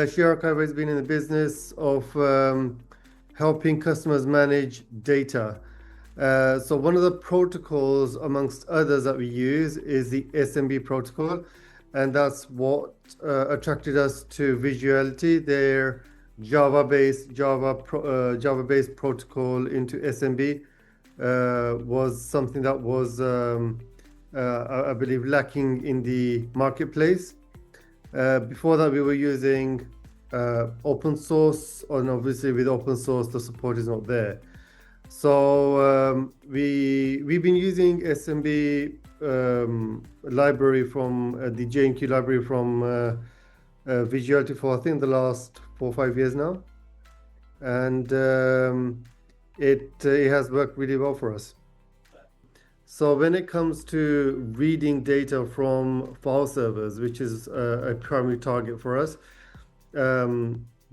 ShareArchiver has been in the business of helping customers manage data. So one of the protocols amongst others that we use is the SMB protocol, and that's what attracted us to Visuality. Their Java-based protocol into SMB was something that was, I believe, lacking in the marketplace. Before that, we were using open source, and obviously with open source, the support is not there. So we've been using SMB library from the J&Q library from Visuality for I think the last 4 or 5 years now, and it has worked really well for us. So when it comes to reading data from file servers, which is a primary target for us,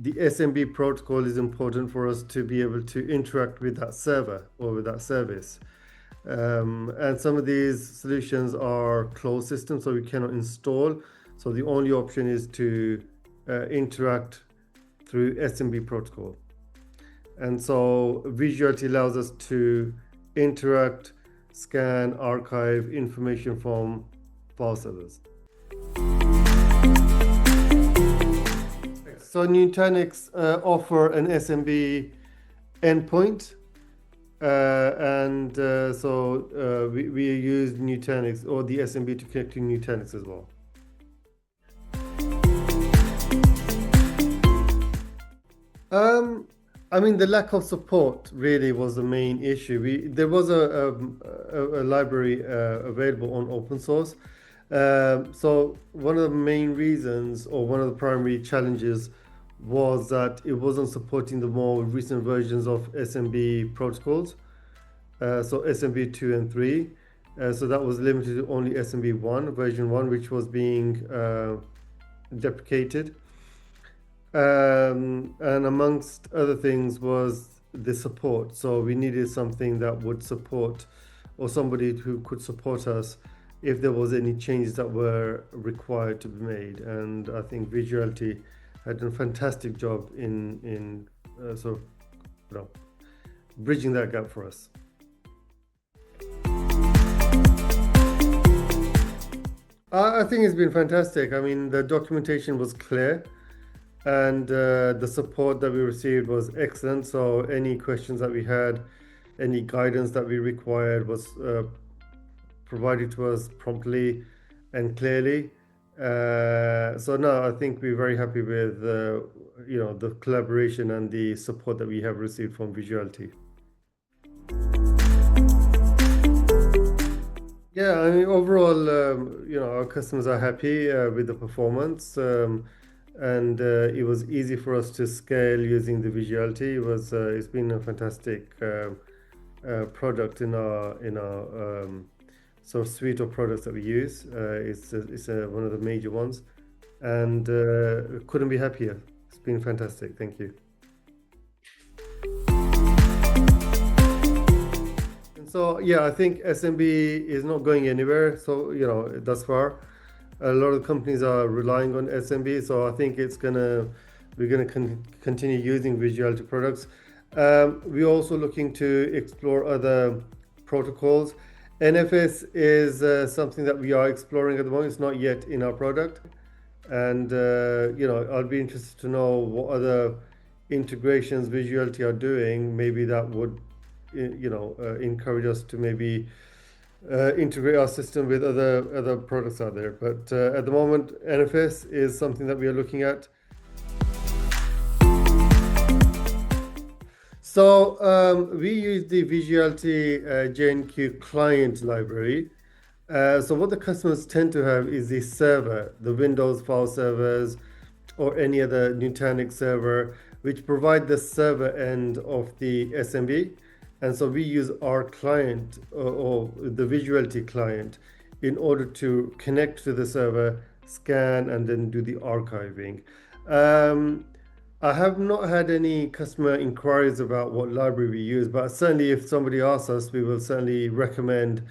the SMB protocol is important for us to be able to interact with that server or with that service. And some of these solutions are closed systems, so we cannot install. So the only option is to interact through SMB protocol. And so Visuality allows us to interact, scan, archive information from file servers. So Nutanix offer an SMB endpoint, and so we use Nutanix or the SMB to connect to Nutanix as well. I mean, the lack of support really was the main issue. There was a library available on open source. So one of the main reasons, or one of the primary challenges, was that it wasn't supporting the more recent versions of SMB protocols. So SMB 2 and 3. So that was limited to only SMB 1, version 1, which was being deprecated. And amongst other things was the support. So we needed something that would support, or somebody who could support us if there was any changes that were required to be made. And I think Visuality had done a fantastic job in sort of bridging that gap for us. I think it's been fantastic. I mean, the documentation was clear, and the support that we received was excellent. So any questions that we had, any guidance that we required was provided to us promptly and clearly. So no, I think we're very happy with the collaboration and the support that we have received from Visuality. Yeah, I mean, overall, our customers are happy with the performance, and it was easy for us to scale using the Visuality. It's been a fantastic product in our sort of suite of products that we use. It's one of the major ones, and couldn't be happier. It's been fantastic. Thank you. So yeah, I think SMB is not going anywhere. So thus far, a lot of companies are relying on SMB. So I think we're gonna continue using Visuality products. We're also looking to explore other protocols. NFS is something that we are exploring at the moment. It's not yet in our product, and I'll be interested to know what other integrations Visuality are doing. Maybe that would encourage us to maybe integrate our system with other products out there. But at the moment, NFS is something that we are looking at. So we use the Visuality J&Q client library. So what the customers tend to have is the server, the Windows file servers, or any other Nutanix server, which provide the server end of the SMB. And so we use our client or the Visuality client in order to connect to the server, scan, and then do the archiving. I have not had any customer inquiries about what library we use, but certainly if somebody asks us, we will certainly recommend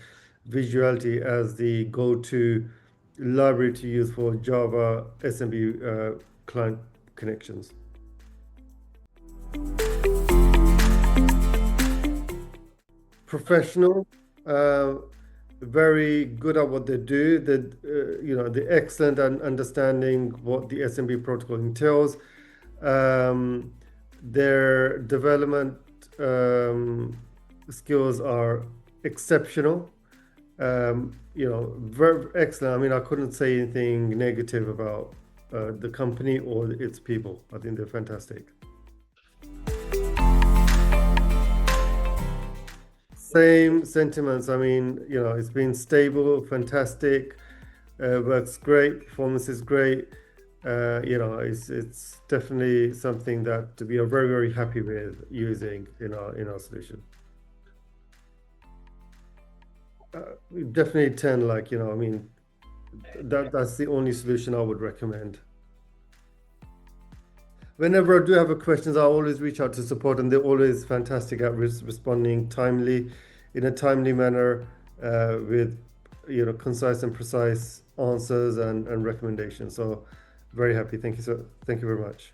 Visuality as the go-to library to use for Java SMB client connections. Professional, very good at what they do. The excellent understanding what the SMB protocol entails. Their development skills are exceptional. Very excellent. I mean, I couldn't say anything negative about the company or its people. I think they're fantastic. Same sentiments. I mean, it's been stable, fantastic, works great, performance is great. It's definitely something that we are very, very happy with using in our solution. Definitely 10, like, I mean, that's the only solution I would recommend. Whenever I do have a questions, I always reach out to support, and they're always fantastic at responding in a timely manner, with concise and precise answers and recommendations. So very happy. Thank you very much.